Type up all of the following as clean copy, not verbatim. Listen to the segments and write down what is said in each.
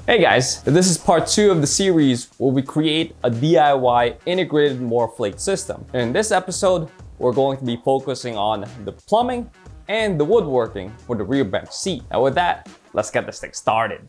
Hey guys, this is part 2 of the series where we create a DIY integrated Morphlate system. In this episode, we're going to be focusing on the plumbing and the woodworking for the rear bench seat. And with that, let's get this thing started.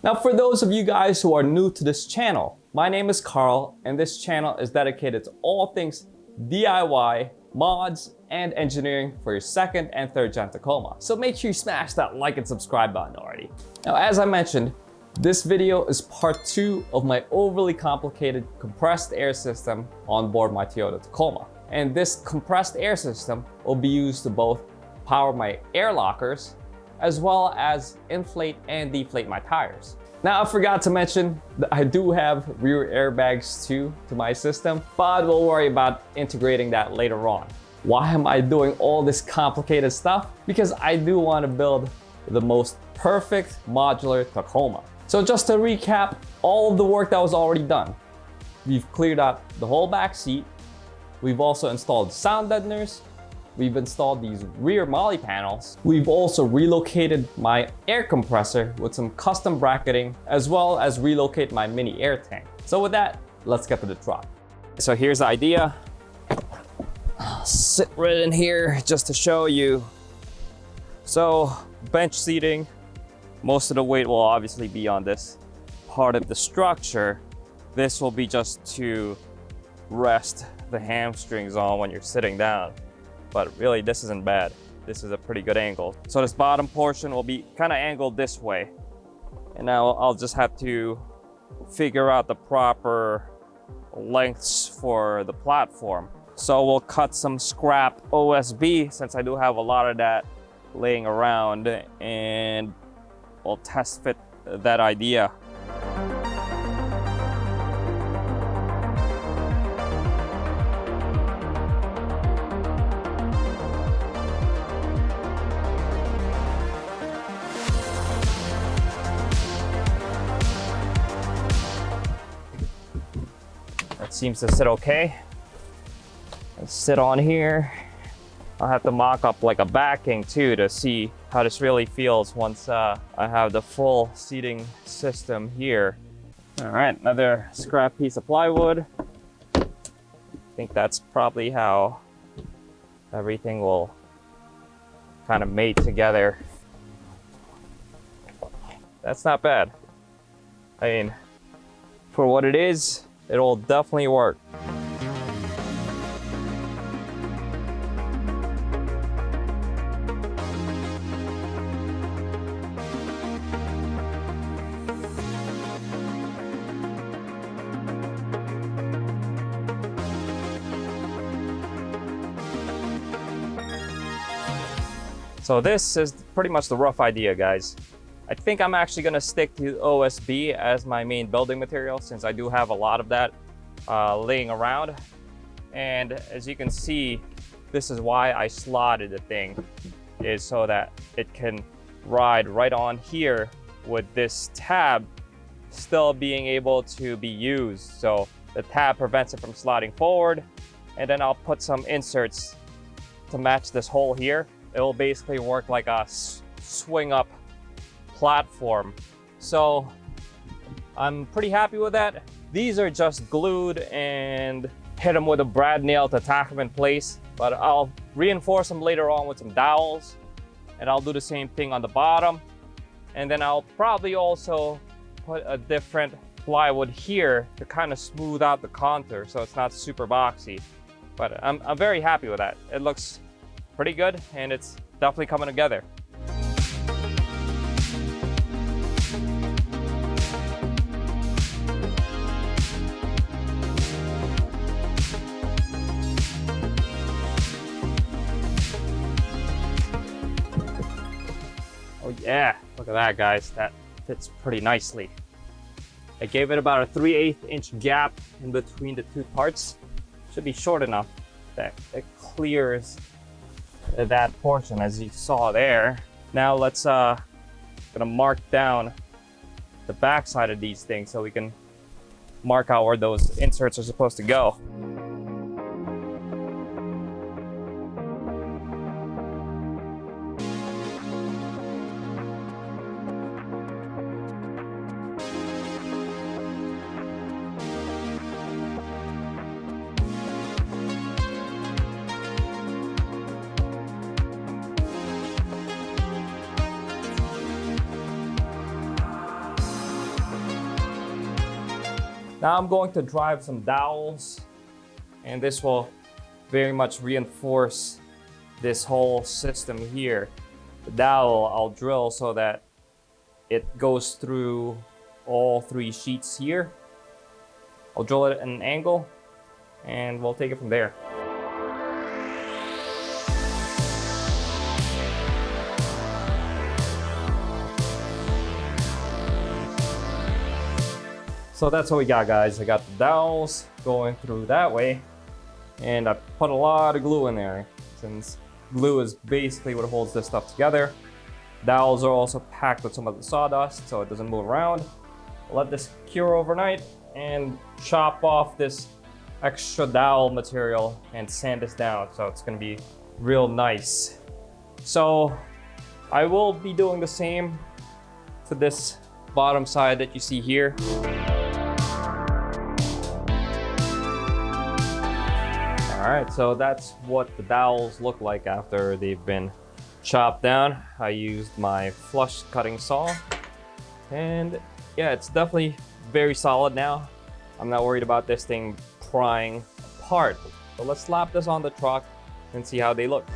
Now, for those of you guys who are new to this channel, my name is Carl, and this channel is dedicated to all things DIY, mods, and engineering for your second and third gen Tacoma. So make sure you smash that like and subscribe button already. Now, as I mentioned, this video is part 2 of my overly complicated compressed air system on board my Toyota Tacoma. And this compressed air system will be used to both power my air lockers as well as inflate and deflate my tires. Now, I forgot to mention that I do have rear airbags too to my system, but we'll worry about integrating that later on. Why am I doing all this complicated stuff? Because I do want to build the most perfect modular Tacoma. So just to recap all of the work that was already done. We've cleared out the whole back seat. We've also installed sound deadeners. We've installed these rear MOLLE panels. We've also relocated my air compressor with some custom bracketing, as well as relocate my mini air tank. So with that, let's get to the truck. So here's the idea. I'll sit right in here just to show you. So bench seating, most of the weight will obviously be on this part of the structure. This will be just to rest the hamstrings on when you're sitting down. But really, this isn't bad. This is a pretty good angle. So this bottom portion will be kind of angled this way. And now I'll just have to figure out the proper lengths for the platform. So we'll cut some scrap OSB, since I do have a lot of that laying around, and we'll test fit that idea. Seems to sit okay. Let's sit on here. I'll have to mock up like a backing too to see how this really feels once I have the full seating system here. All right, another scrap piece of plywood. I think that's probably how everything will kind of mate together. That's not bad. I mean, for what it is, it'll definitely work. So this is pretty much the rough idea, guys. I think I'm actually gonna stick to OSB as my main building material, since I do have a lot of that laying around. And as you can see, this is why I slotted the thing, is so that it can ride right on here with this tab still being able to be used. So the tab prevents it from sliding forward, and then I'll put some inserts to match this hole here. It will basically work like a swing up platform. So I'm pretty happy with that. These are just glued and hit them with a brad nail to tack them in place, but I'll reinforce them later on with some dowels, and I'll do the same thing on the bottom. And then I'll probably also put a different plywood here to kind of smooth out the contour so it's not super boxy. But I'm very happy with that. It looks pretty good, and it's definitely coming together. Oh yeah, look at that, guys. That fits pretty nicely. I gave it about a 3/8 inch gap in between the two parts. Should be short enough that it clears that portion, as you saw there. Now let's gonna mark down the back side of these things so we can mark out where those inserts are supposed to go. Now I'm going to drive some dowels, and this will very much reinforce this whole system here. The dowel I'll drill so that it goes through all 3 sheets here. I'll drill it at an angle and we'll take it from there. So that's what we got, guys. I got the dowels going through that way, and I put a lot of glue in there since glue is basically what holds this stuff together. Dowels are also packed with some of the sawdust so it doesn't move around. Let this cure overnight and chop off this extra dowel material and sand this down so it's gonna be real nice. So I will be doing the same to this bottom side that you see here. All right, so that's what the dowels look like after they've been chopped down. I used my flush cutting saw, and yeah, it's definitely very solid now. I'm not worried about this thing prying apart. So let's slap this on the truck and see how they look.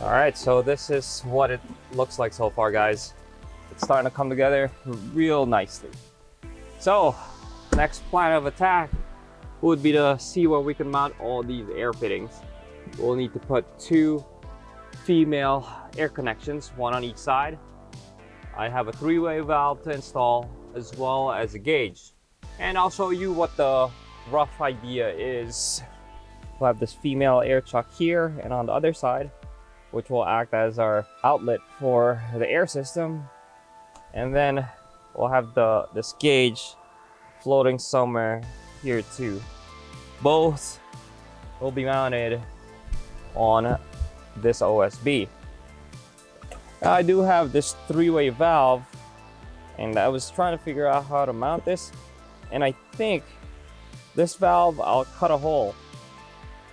All right, so this is what it looks like so far, guys. It's starting to come together real nicely. So, next plan of attack would be to see where we can mount all these air fittings. We'll need to put 2 female air connections, 1 on each side. I have a 3-way valve to install as well as a gauge. And I'll show you what the rough idea is. We'll have this female air chuck here and on the other side, which will act as our outlet for the air system. And then we'll have this gauge floating somewhere here too. Both will be mounted on this OSB. Now, I do have this 3-way valve, and I was trying to figure out how to mount this. And I think this valve, I'll cut a hole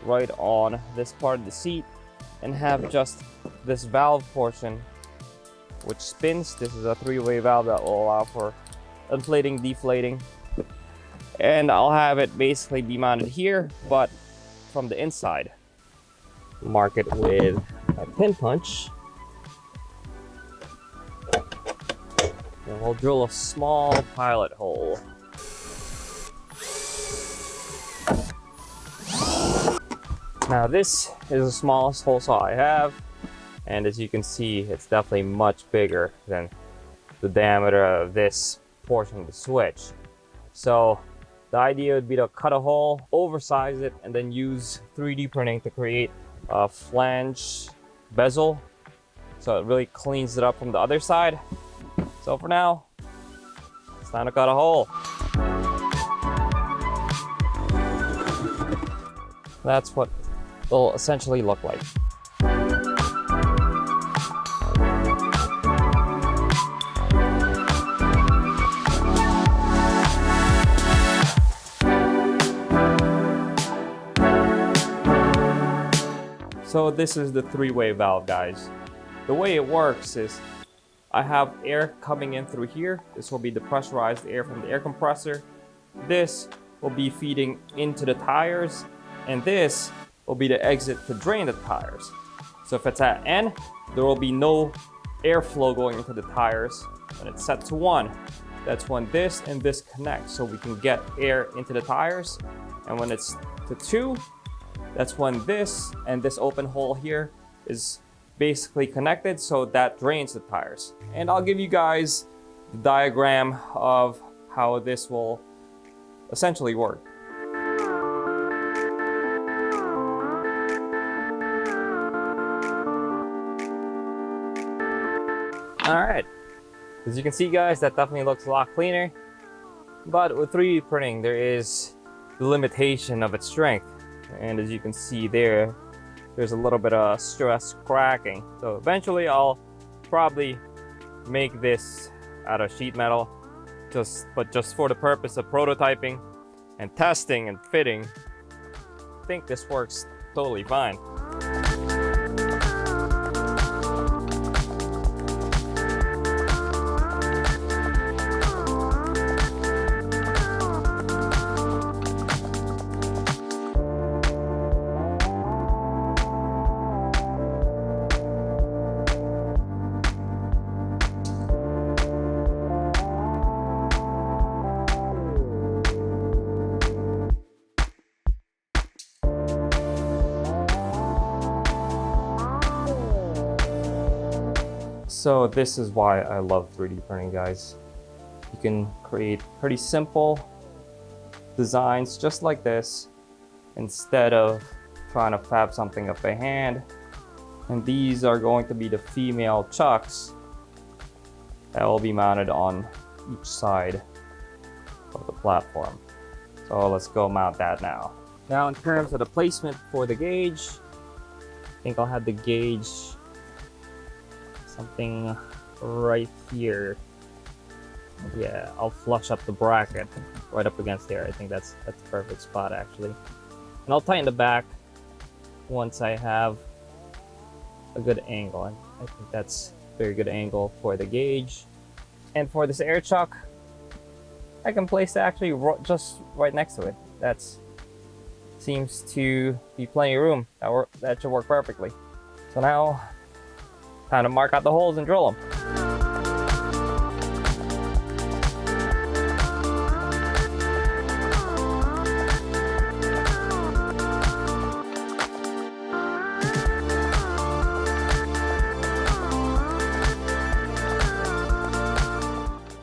right on this part of the seat and have just this valve portion which spins. This is a 3-way valve that will allow for inflating, deflating, and I'll have it basically be mounted here but from the inside. Mark it with a pin punch, and we'll drill a small pilot hole. Now this is the smallest hole saw I have, and as you can see, it's definitely much bigger than the diameter of this portion of the switch. So the idea would be to cut a hole, oversize it, and then use 3D printing to create a flange bezel so it really cleans it up from the other side. So for now, it's time to cut a hole. That's what it'll essentially look like. So this is the 3-way valve, guys. The way it works is I have air coming in through here. This will be the pressurized air from the air compressor. This will be feeding into the tires, and this will be the exit to drain the tires. So if it's at N, there will be no airflow going into the tires. When it's set to 1, that's when this and this connect, so we can get air into the tires. And when it's to 2, that's when this and this open hole here is basically connected, so that drains the tires. And I'll give you guys the diagram of how this will essentially work. All right, as you can see, guys, that definitely looks a lot cleaner. But with 3D printing, there is the limitation of its strength. And as you can see there, there's a little bit of stress cracking. So eventually I'll probably make this out of sheet metal, but just for the purpose of prototyping and testing and fitting. think this works totally fine. So this is why I love 3D printing, guys. You can create pretty simple designs just like this instead of trying to fab something up by hand. And these are going to be the female chucks that will be mounted on each side of the platform. So let's go mount that now. Now in terms of the placement for the gauge, I think I'll have the gauge something right here. Yeah, I'll flush up the bracket right up against there. I think that's the perfect spot actually. And I'll tighten the back once I have a good angle. And I think that's a very good angle for the gauge. And for this air chuck, I can place it actually just right next to it. That seems to be plenty of room. That should work perfectly. So now, time to mark out the holes and drill them.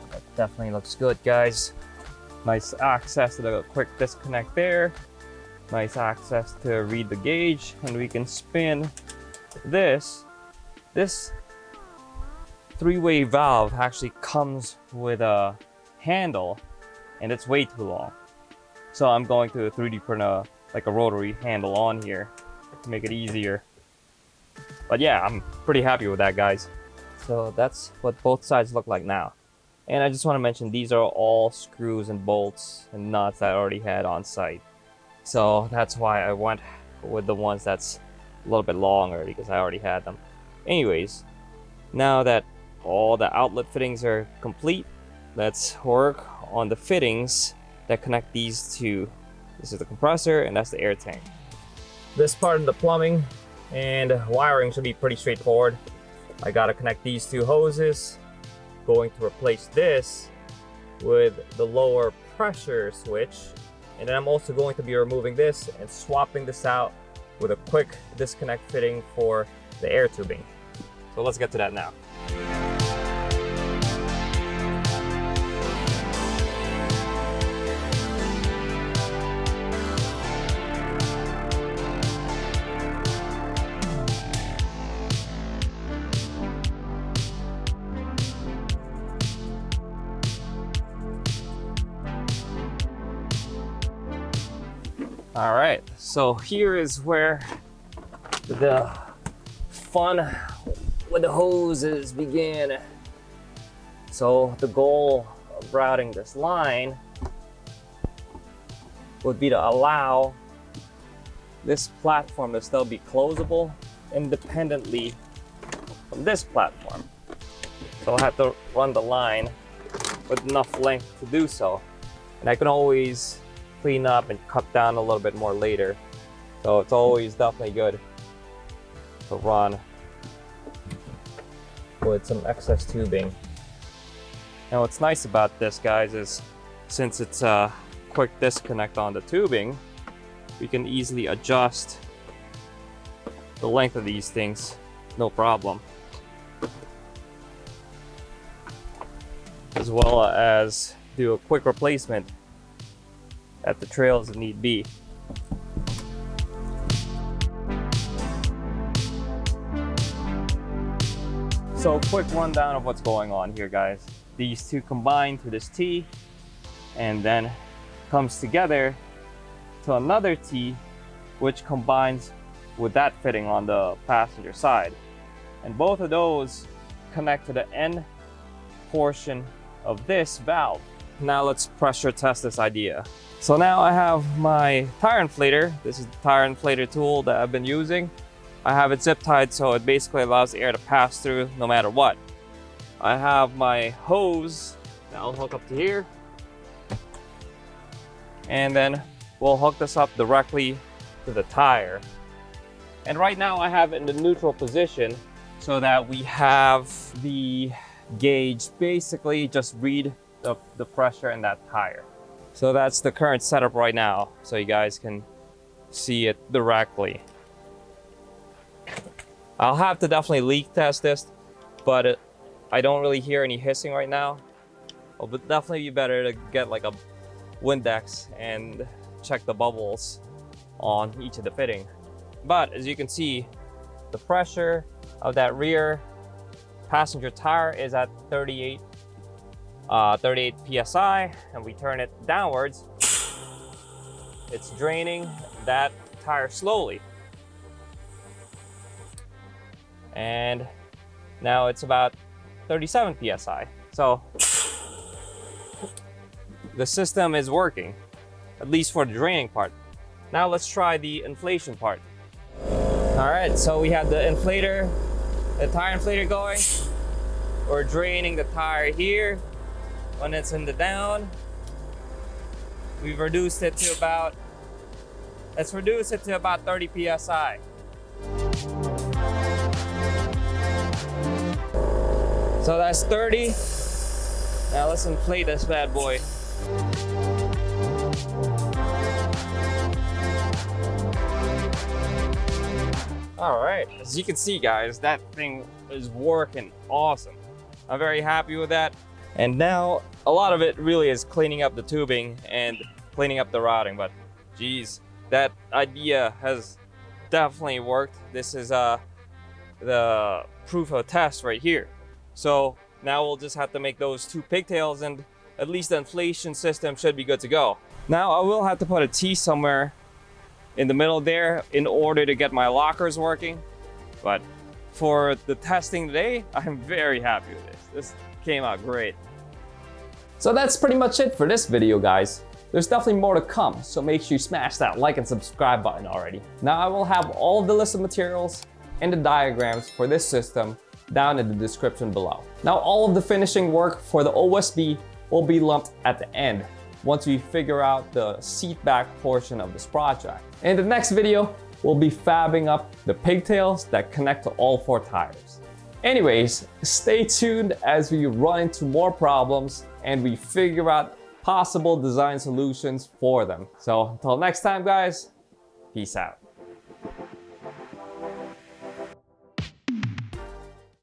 That definitely looks good, guys. Nice access to the quick disconnect there. Nice access to read the gauge, and we can spin this. This three-way valve actually comes with a handle, and it's way too long. So I'm going to 3D print like a rotary handle on here to make it easier. But yeah, I'm pretty happy with that, guys. So that's what both sides look like now. And I just want to mention these are all screws and bolts and nuts that I already had on site. So that's why I went with the ones that's a little bit longer, because I already had them. Anyways, now that all the outlet fittings are complete, let's work on the fittings that connect these two. This is the compressor and that's the air tank. This part of the plumbing and wiring should be pretty straightforward. I gotta connect these two hoses. Going to replace this with the lower pressure switch. And then I'm also going to be removing this and swapping this out with a quick disconnect fitting for the air tubing. So let's get to that now. All right, so here is where the fun with the hoses begin. So the goal of routing this line would be to allow this platform to still be closable independently from this platform. So I'll have to run the line with enough length to do so. And I can always clean up and cut down a little bit more later. So it's always definitely good to run with some excess tubing. Now what's nice about this, guys, is since it's a quick disconnect on the tubing, we can easily adjust the length of these things, no problem. As well as do a quick replacement at the trails if need be. So quick rundown of what's going on here, guys. These two combine to this T and then comes together to another T which combines with that fitting on the passenger side. And both of those connect to the end portion of this valve. now let's pressure test this idea. So now I have my tire inflator. This is the tire inflator tool that I've been using. I have it zip tied so it basically allows the air to pass through no matter what. I have my hose that I'll hook up to here. And then we'll hook this up directly to the tire. And right now I have it in the neutral position so that we have the gauge basically just read the pressure in that tire. So that's the current setup right now, so you guys can see it directly. I'll have to definitely leak test this, but I don't really hear any hissing right now. It would definitely be better to get like a Windex and check the bubbles on each of the fitting. But as you can see, the pressure of that rear passenger tire is at 38 psi, and we turn it downwards, it's draining that tire slowly. And now it's about 37 psi. So the system is working, at least for the draining part. Now let's try the inflation part. All right, so we have the inflator, the tire inflator going. We're draining the tire here when it's in the down. We've reduced it to about, let's reduce it to about 30 psi. So that's 30. Now let's inflate this bad boy. All right, as you can see guys, that thing is working awesome. I'm very happy with that. And now a lot of it really is cleaning up the tubing and cleaning up the routing, but geez, that idea has definitely worked. This is the proof of test right here. So now we'll just have to make those two pigtails and at least the inflation system should be good to go. Now I will have to put a T somewhere in the middle there in order to get my lockers working. But for the testing today, I'm very happy with this. This came out great. So that's pretty much it for this video, guys. There's definitely more to come, so make sure you smash that like and subscribe button already. Now I will have all of the list of materials and the diagrams for this system down in the description below. Now all of the finishing work for the OSB will be lumped at the end once we figure out the seat back portion of this project. In the next video, we'll be fabbing up the pigtails that connect to all 4 tires. Anyways, stay tuned as we run into more problems and we figure out possible design solutions for them. So until next time guys, peace out.